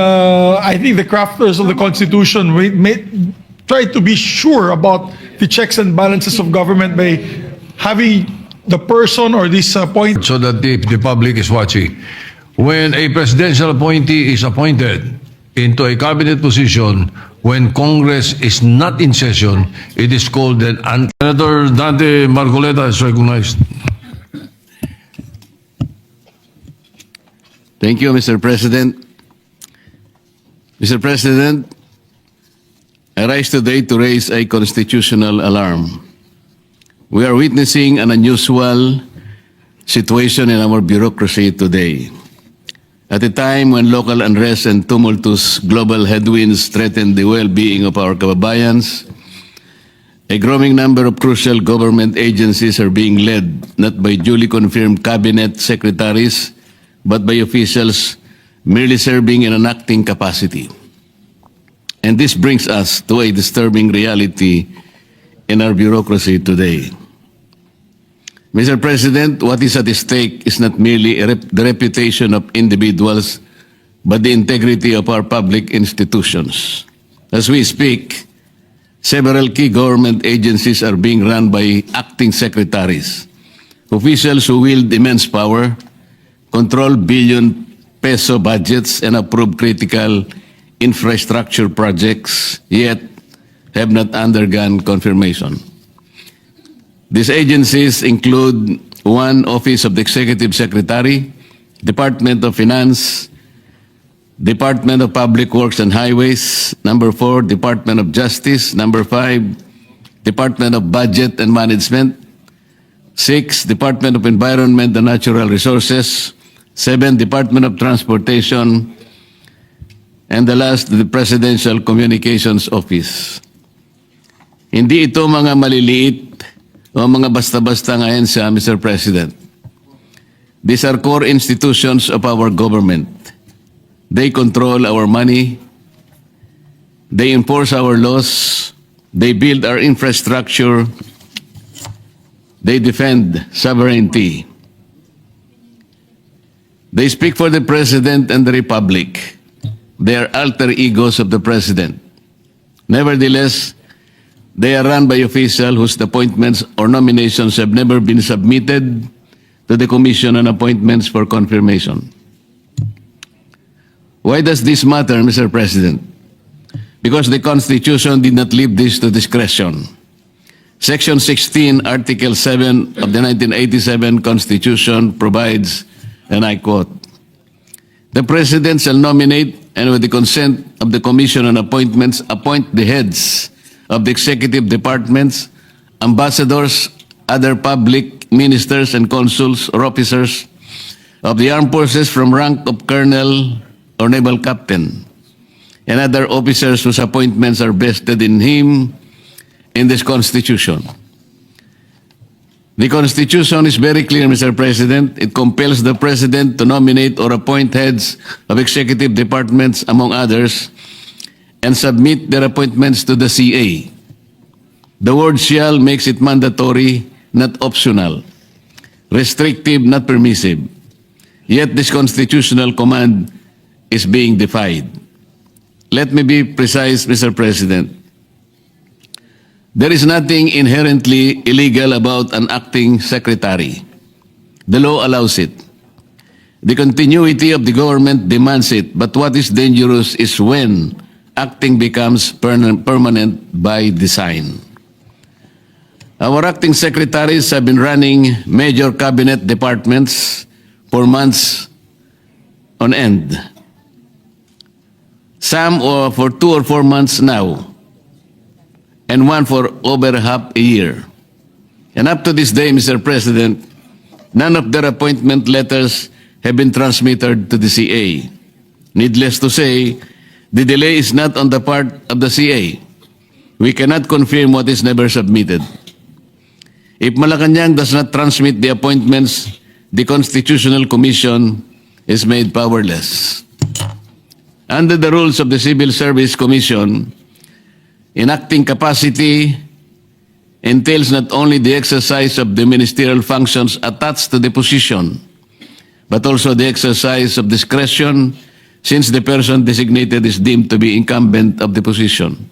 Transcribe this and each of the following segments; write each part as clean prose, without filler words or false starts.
I think the crafters of the Constitution may try to be sure about the checks and balances of government by having the person or this point. So that the public is watching. When a presidential appointee is appointed into a cabinet position when Congress is not in session, it is called an Senador Marcoleta is recognized. Thank you, Mr. President. Mr. President, I rise today to raise a constitutional alarm. We are witnessing an unusual situation in our bureaucracy today. At a time when local unrest and tumultuous global headwinds threaten the well-being of our kababayans, a growing number of crucial government agencies are being led not by duly confirmed cabinet secretaries, but by officials merely serving in an acting capacity. And this brings us to a disturbing reality in our bureaucracy today. Mr. President, what is at stake is not merely the reputation of individuals, but the integrity of our public institutions. As we speak, several key government agencies are being run by acting secretaries, officials who wield immense power, control billion-peso budgets, and approve critical infrastructure projects, yet have not undergone confirmation. These agencies include 1, Office of the Executive Secretary, Department of Finance, Department of Public Works and Highways, number 4, Department of Justice, number 5, Department of Budget and Management, 6, Department of Environment and Natural Resources, 7, Department of Transportation, and the last, the Presidential Communications Office. Hindi ito mga maliliit o mga basta-basta ngayon sa Mr. President. These are core institutions of our government. They control our money. They enforce our laws. They build our infrastructure. They defend sovereignty. They speak for the President and the Republic. They are alter egos of the President. Nevertheless, they are run by officials whose appointments or nominations have never been submitted to the Commission on Appointments for confirmation. Why does this matter, Mr. President? Because the Constitution did not leave this to discretion. Section 16, Article 7 of the 1987 Constitution provides, and I quote, "The President shall nominate and with the consent of the Commission on Appointments appoint the heads of the executive departments, ambassadors, other public ministers and consuls or officers of the armed forces from rank of colonel or naval captain, and other officers whose appointments are vested in him in this Constitution." The Constitution is very clear, Mr. President. It compels the President to nominate or appoint heads of executive departments, among others, and submit their appointments to the CA. The word "shall" makes it mandatory, not optional, restrictive, not permissive. Yet this constitutional command is being defied. Let me be precise, Mr. President. There is nothing inherently illegal about an acting secretary. The law allows it. The continuity of the government demands it, but what is dangerous is when acting becomes permanent by design. Our acting secretaries have been running major cabinet departments for months on end. Some for 2 or 4 months now, and one for over half a year. And up to this day, Mr. President, none of their appointment letters have been transmitted to the CA. Needless to say, the delay is not on the part of the CA. We cannot confirm what is never submitted. If Malacanang does not transmit the appointments, the Constitutional Commission is made powerless. Under the rules of the Civil Service Commission, enacting capacity entails not only the exercise of the ministerial functions attached to the position, but also the exercise of discretion, since the person designated is deemed to be incumbent of the position.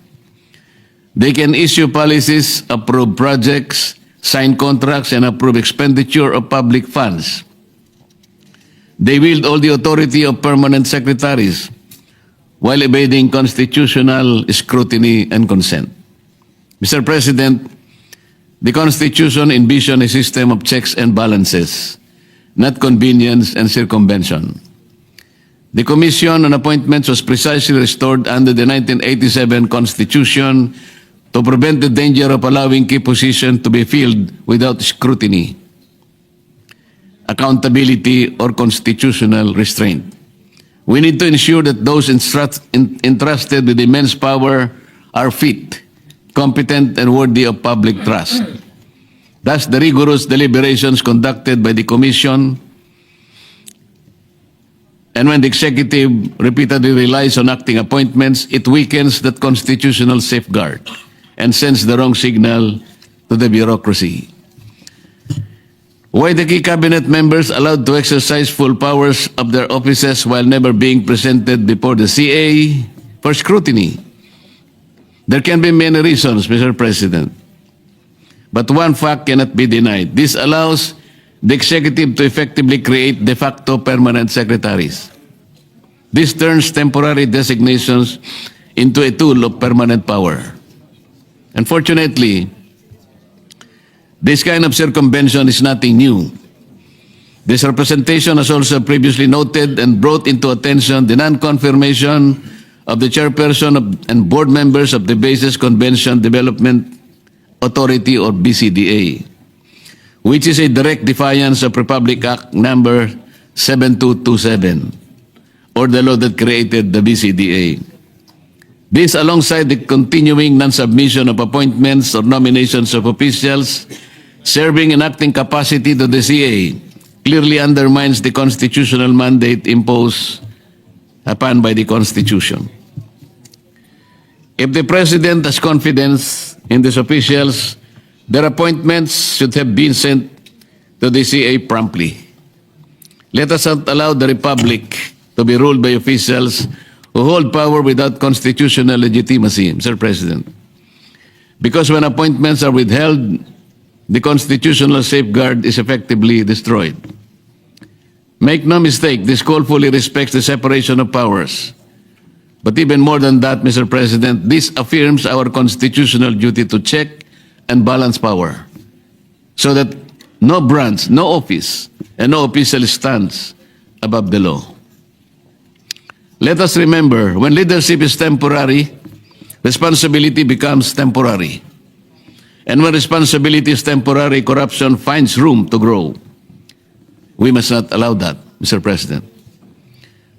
They can issue policies, approve projects, sign contracts, and approve expenditure of public funds. They wield all the authority of permanent secretaries while evading constitutional scrutiny and consent. Mr. President, the Constitution envisions a system of checks and balances, not convenience and circumvention. The Commission on Appointments was precisely restored under the 1987 Constitution to prevent the danger of allowing key positions to be filled without scrutiny, accountability, or constitutional restraint. We need to ensure that those entrusted with immense power are fit, competent, and worthy of public trust. Thus, the rigorous deliberations conducted by the Commission, and when the executive repeatedly relies on acting appointments, it weakens that constitutional safeguard and sends the wrong signal to the bureaucracy. Why the key cabinet members allowed to exercise full powers of their offices while never being presented before the CA for scrutiny? There can be many reasons, Mr. President. But one fact cannot be denied. This allows the executive to effectively create de facto permanent secretaries. This turns temporary designations into a tool of permanent power. Unfortunately, this kind of circumvention is nothing new. This representation has also previously noted and brought into attention the non-confirmation of the chairperson and board members of the Basis Convention Development Authority or BCDA, which is a direct defiance of Republic Act number 7227 or the law that created the BCDA. This, alongside the continuing non-submission of appointments or nominations of officials serving in acting capacity to the CA, clearly undermines the constitutional mandate imposed upon by the Constitution. If the President has confidence in these officials, their appointments should have been sent to the CA promptly. Let us not allow the Republic to be ruled by officials who hold power without constitutional legitimacy, Mr. President. Because when appointments are withheld, the constitutional safeguard is effectively destroyed. Make no mistake, this call fully respects the separation of powers. But even more than that, Mr. President, this affirms our constitutional duty to check and balance power so that no branch, no office, and no official stands above the law. Let us remember, when leadership is temporary, responsibility becomes temporary. And when responsibility is temporary, corruption finds room to grow. We must not allow that, Mr. President.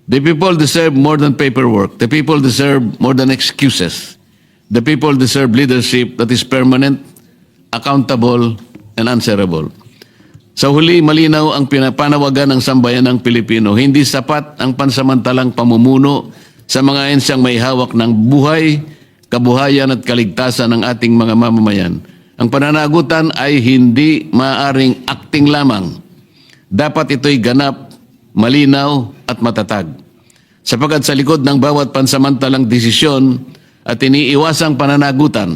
The people deserve more than paperwork. The people deserve more than excuses. The people deserve leadership that is permanent, accountable, and answerable. Sa huli, malinaw ang panawagan ng sambayan ng Pilipino. Hindi sapat ang pansamantalang pamumuno sa mga ensyang may hawak ng buhay, kabuhayan at kaligtasan ng ating mga mamamayan. Ang pananagutan ay hindi maaaring acting lamang. Dapat ito'y ganap, malinaw at matatag. Sapagkat sa likod ng bawat pansamantalang desisyon at iniiwasang pananagutan,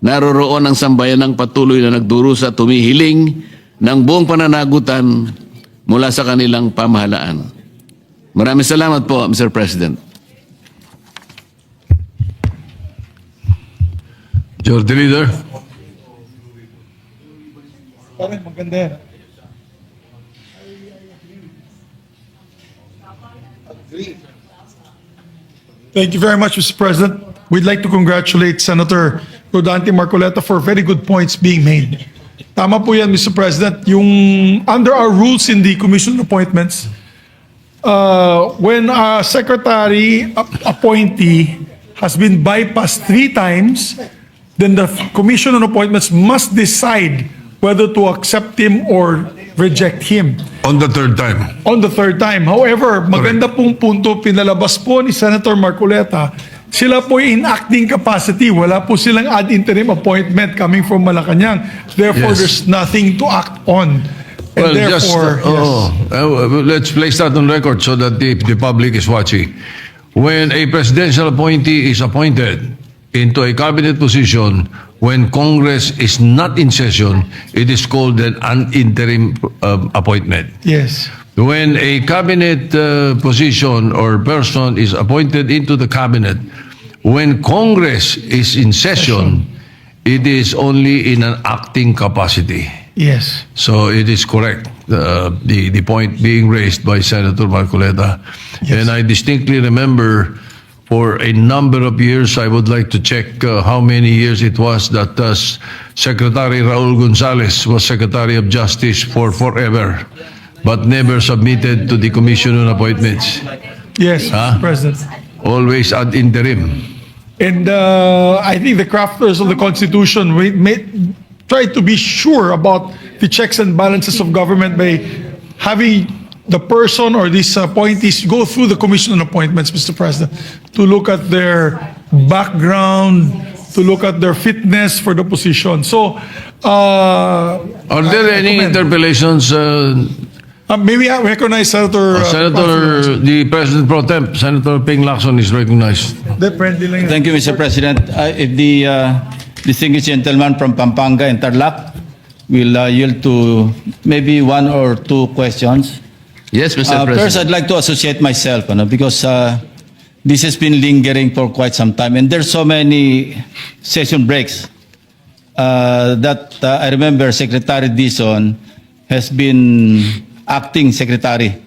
naroroon ang sambayan ng patuloy na nagdurusa at tumihiling ng buong pananagutan mula sa kanilang pamahalaan. Maraming salamat po, Mr. President. Majority Leader. Parang maganda yan. Thank you very much, Mr. President. We'd like to congratulate Senator Marcoleta for very good points being made. Tama po yan, Mr. President. Yung under our rules in the Commission on Appointments, when a secretary appointee has been bypassed 3 times, then the Commission on Appointments must decide whether to accept him or reject him. On the third time. On the third time. However, maganda pong punto pinalabas po ni Senator Marcoleta, sila po in acting capacity. Wala po silang ad interim appointment coming from Malacanang. Therefore, Yes. there's nothing to act on. Well, just, therefore, let's place that on record so that the public is watching. When a presidential appointee is appointed into a cabinet position when Congress is not in session, it is called an interim appointment. yes. When a cabinet position or person is appointed into the cabinet when Congress is in session, it is only in an acting capacity. Yes. So it is correct, the point being raised by Senator Marcoleta. Yes. And I distinctly remember for a number of years, I would like to check how many years it was that Secretary Raul Gonzalez was Secretary of Justice for forever, but never submitted to the Commission on Appointments. Yes, Mr. President. Always ad interim. And I think the crafters of the Constitution try to be sure about the checks and balances of government by having the person or these appointees go through the Commission on Appointments, Mr. President, to look at their background, to look at their fitness for the position. So, Are there any interpellations, maybe I recognize Senator... Senator, the President Pro Temp, Senator Ping Lacson is recognized. Thank you, Mr. President. If the distinguished gentleman from Pampanga and Tarlac will yield to maybe one or two questions. Yes, Mr. President. First, I'd like to associate myself because this has been lingering for quite some time, and there's so many session breaks that I remember Secretary Dizon has been acting secretary,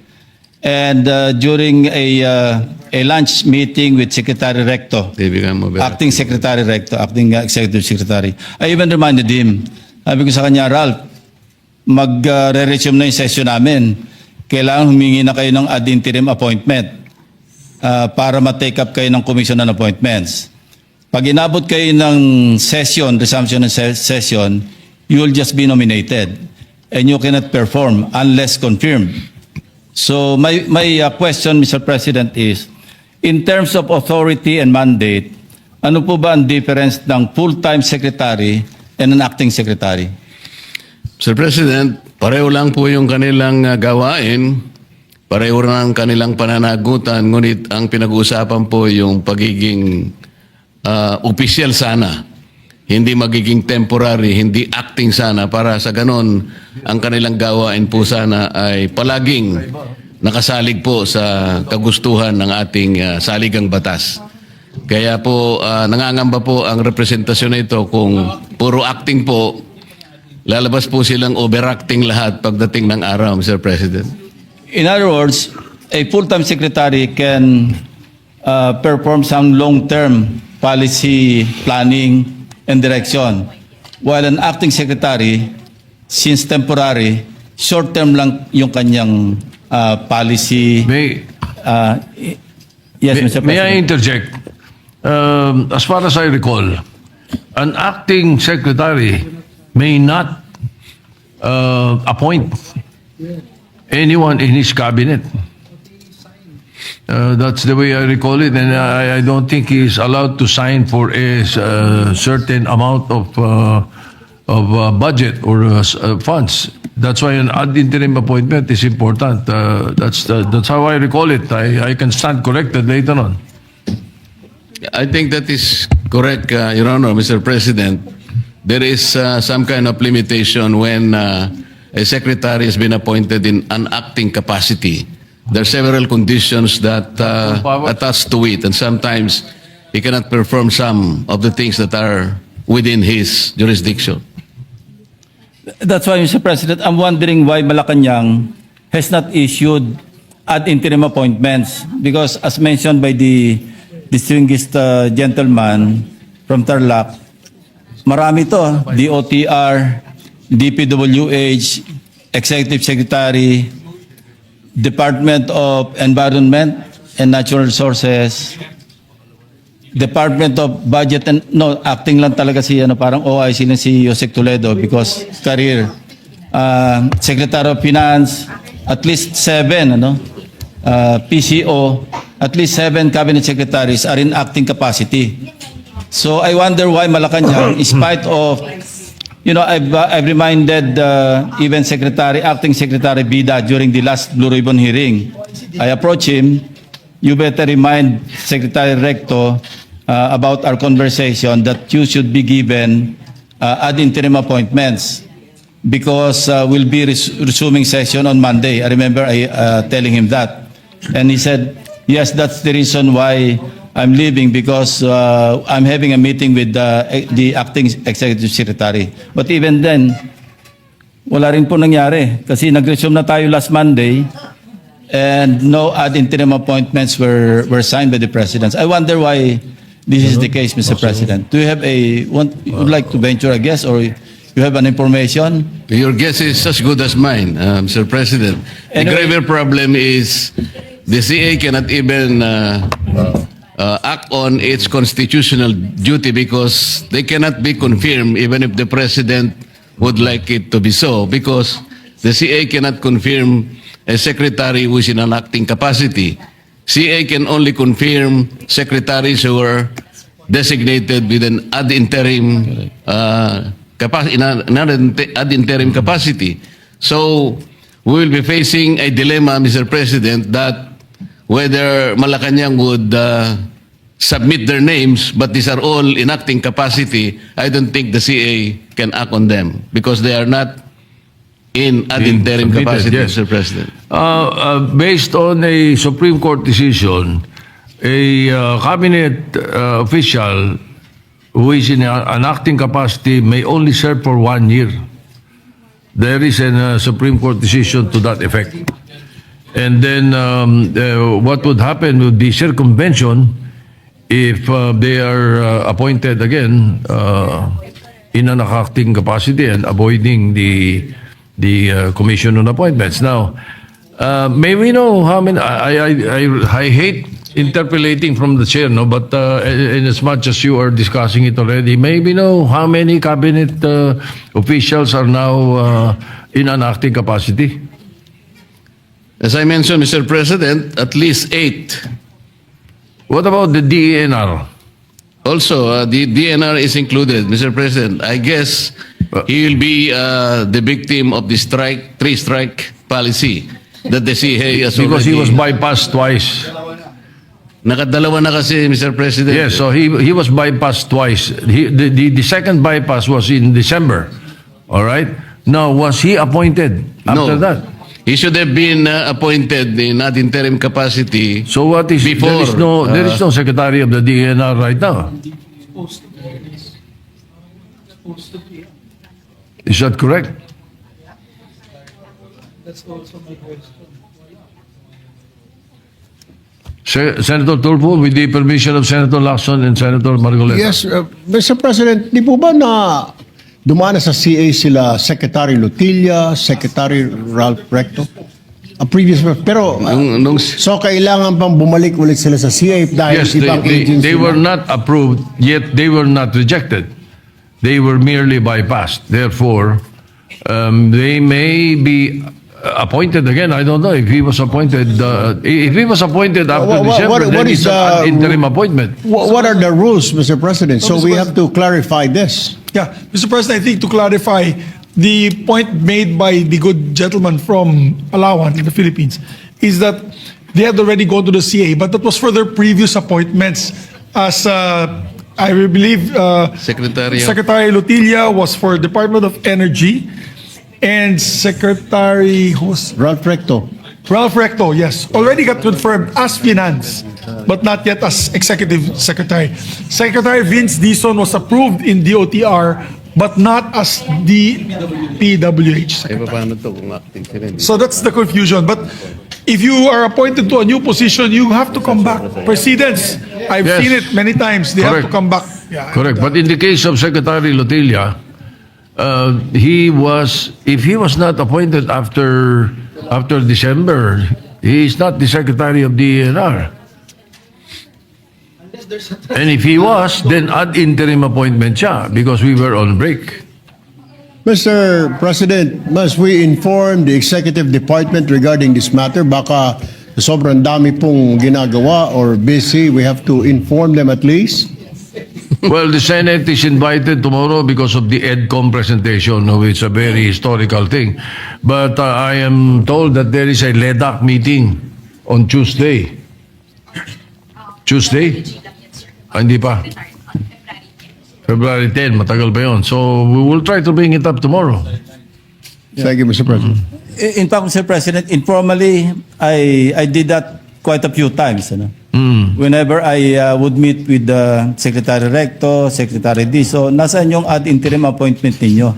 and during a lunch meeting with Secretary Recto, They become over. acting Secretary Recto, acting Executive Secretary, I even reminded him, sabi ko sa kanya, Ralph, mag-re-resume na yung session namin. Kailangan humingi na kayo ng ad interim appointment para ma-take up kayo ng Commission on Appointments. Pag inabot kayo ng session, resumption ng session, you will just be nominated and you cannot perform unless confirmed. So my question, Mr. President, is, in terms of authority and mandate, ano po ba ang difference ng full-time secretary and an acting secretary? Mr. President, pareho lang po yung kanilang gawain, pareho lang ang kanilang pananagutan, ngunit ang pinag-uusapan po yung pagiging opisyal sana, hindi magiging temporary, hindi acting sana, para sa ganon ang kanilang gawain po sana ay palaging nakasalig po sa kagustuhan ng ating saligang batas. Kaya po nangangamba po ang representasyon na ito kung puro acting po, lalabas po silang overacting lahat pagdating ng araw, Mr. President. In other words, a full-time secretary can perform some long-term policy planning and direction, while an acting secretary, since temporary, short-term lang yung kanyang policy. Yes, Mr. President. May I interject? As far as I recall, an acting secretary may not appoint anyone in his cabinet. That's the way I recall it, and I don't think he is allowed to sign for a certain amount of budget or funds. That's why an ad interim appointment is important. That's how I recall it. I can stand corrected later on. I think that is correct, Your Honor, Mr. President. There is some kind of limitation when a secretary has been appointed in an acting capacity. There are several conditions that attach to it, and sometimes he cannot perform some of the things that are within his jurisdiction. That's why, Mr. President, I'm wondering why Malacanang has not issued ad interim appointments, because as mentioned by the distinguished gentleman from Tarlac, marami to, DOTR, DPWH, Executive Secretary, Department of Environment and Natural Resources, Department of Budget and acting lang talaga si parang OIC lang si Yosek Toledo because career. Secretary of Finance, at least 7 PCO, at least 7 cabinet secretaries are in acting capacity. So I wonder why Malacanang, in spite of I've reminded even Acting Secretary Bida during the last Blue Ribbon hearing. I approached him. You better remind Secretary Recto about our conversation that you should be given ad interim appointments because we'll be resuming session on Monday. I remember telling him that. And he said, yes, that's the reason why I'm leaving because I'm having a meeting with the acting executive secretary. But even then, wala rin po nangyari kasi nag-resume na tayo last Monday and no ad interim appointments were signed by the president. I wonder why this is the case, Mr. President. Do you have would like to venture a guess or you have an information? Your guess is as good as mine, Mr. President. The Anyway- graver problem is the CA cannot even act on its constitutional duty because they cannot be confirmed even if the President would like it to be so, because the CA cannot confirm a secretary who is in an acting capacity. CA can only confirm secretaries who are designated with an ad interim ad interim capacity. So we will be facing a dilemma, Mr. President, that whether Malacanang would submit their names, but these are all in acting capacity, I don't think the CA can act on them because they are not in ad Being interim submitted, capacity, yes. Mr. President. Based on a Supreme Court decision, a cabinet official who is in an acting capacity may only serve for 1 year. There is a Supreme Court decision to that effect. And then what would happen would be circumvention if they are appointed again in an acting capacity and avoiding the commission on appointments. Now, may we know how many? I hate interpolating from the chair, no. But in as much as you are discussing it already, may we know how many cabinet officials are now in an acting capacity? As I mentioned, Mr. President, at least 8. What about the DENR? Also, the DNR is included, Mr. President. I guess he will be the victim of the three-strike policy that the CA has Because he already... was bypassed twice. Nakadalawa na kasi, Mr. President. Yes, so he was bypassed twice. The second bypass was in December. All right. Now, was he appointed after No. that? He should have been appointed in ad interim capacity. So what is Before, there is no secretary of the DNR right now. Is that correct? Senator Tulfo, with the permission of Senator Lacson and Senator Marcoleta. Yes, Mr. President, di po ba na dumana sa CA sila Secretary Lutilla, Secretary Ralph Recto? A previous, pero so kailangan pang bumalik ulit sila sa CA dahil Yes, ibang agency they were na. not approved, yet they were not rejected. They were merely bypassed. Therefore, they may be appointed again. I don't know if he was appointed. If he was appointed after December, then what it's is an the interim appointment. What are the rules, Mr. President? So we have to clarify this. Yeah, Mr. President, I think to clarify the point made by the good gentleman from Palawan in the Philippines is that they had already gone to the CA, but that was for their previous appointments. As I believe Secretary Lutilla was for Department of Energy, and Secretary Ralph Recto. Ralph Recto, yes, already got confirmed as finance, but not yet as executive secretary. Secretary Vince Dizon was approved in DOTR, but not as the PWH secretary. So that's the confusion. But if you are appointed to a new position, you have to come back. Precedents, I've Yes. seen it many times. They have to Correct. come back. Yeah. Correct. But in the case of Secretary Lotilla, if he was not appointed after December, he is not the secretary of the ENR. And if he was, then ad interim appointment siya because we were on break. Mr. President, must we inform the executive department regarding this matter? Baka sobrang dami pong ginagawa or busy, we have to inform them at least. Well, the Senate is invited tomorrow because of the EDCOM presentation, which is a very historical thing. But I am told that there is a LEDAC meeting on Tuesday. Tuesday? Hindi pa. February 10, matagal pa yun. So we will try to bring it up tomorrow. Thank you, Mr. President. In fact, Mr. President, informally, I did that quite a few times. Whenever I would meet with the Secretary Recto, Secretary Diso, nasaan yung ad interim appointment ninyo?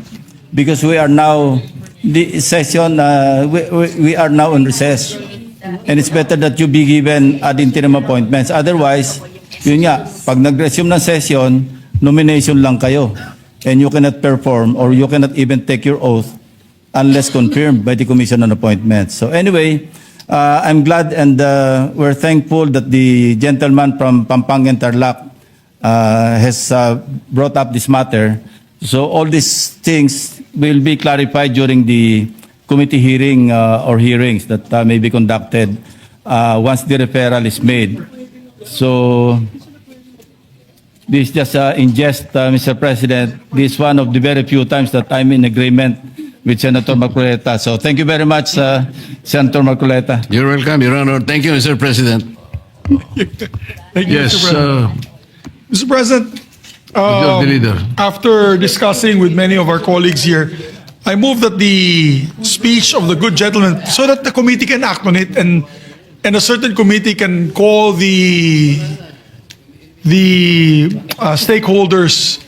Because we are now, the session, we are now on recess. And it's better that you be given ad interim appointments. Otherwise, yun nga, pag nag-resume ng session, nomination lang kayo. And you cannot perform or you cannot even take your oath unless confirmed by the Commission on Appointments. So anyway, I'm glad and we're thankful that the gentleman from Pampanga and Tarlac has brought up this matter. So all these things will be clarified during the committee hearing or hearings that may be conducted once the referral is made. So this just in jest, Mr. President, this is one of the very few times that I'm in agreement with Senator Marcoleta. So thank you very much, Senator Marcoleta. You're welcome, Your Honor. Thank you, Mr. President. Thank you, Yes, Mr. President. Mr. President, the leader. after discussing with many of our colleagues here, I move that the speech of the good gentleman, so that the committee can act on it and a certain committee can call the stakeholders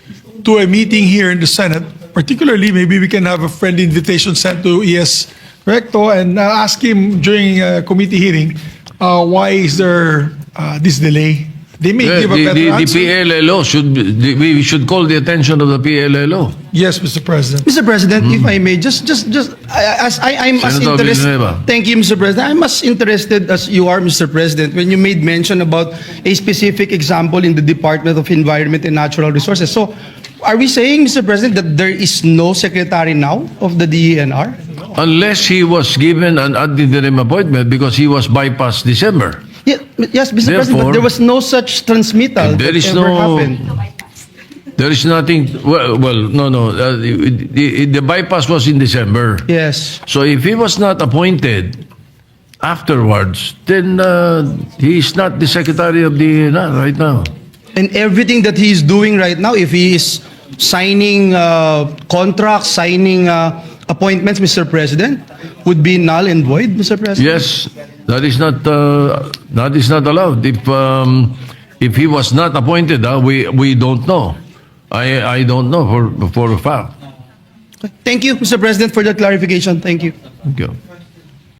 to a meeting here in the Senate. Particularly, maybe we can have a friendly invitation sent to ES Recto and ask him during a committee hearing, why is there this delay? They may give a better The answer. PLLO we should call the attention of the PLLO. Yes, Mr. President. Mr. President, if I may, I'm as Senator interested. Villanueva. Thank you, Mr. President. I'm as interested as you are, Mr. President, when you made mention about a specific example in the Department of Environment and Natural Resources. So, are we saying, Mr. President, that there is no secretary now of the DENR? Unless he was given an ad interim appointment because he was bypassed December. Yes, Mr. President, Therefore, but there was no such transmittal there that is ever no- happened. There is nothing. No. The bypass was in December. Yes. So if he was not appointed afterwards, then he is not the secretary of the right now. And everything that he is doing right now, if he is signing contracts, signing appointments, Mr. President, would be null and void, Mr. President? Yes, that is not allowed. If he was not appointed, we don't know. I don't know for a fact. Thank you, Mr. President, for the clarification. Thank you. Thank you.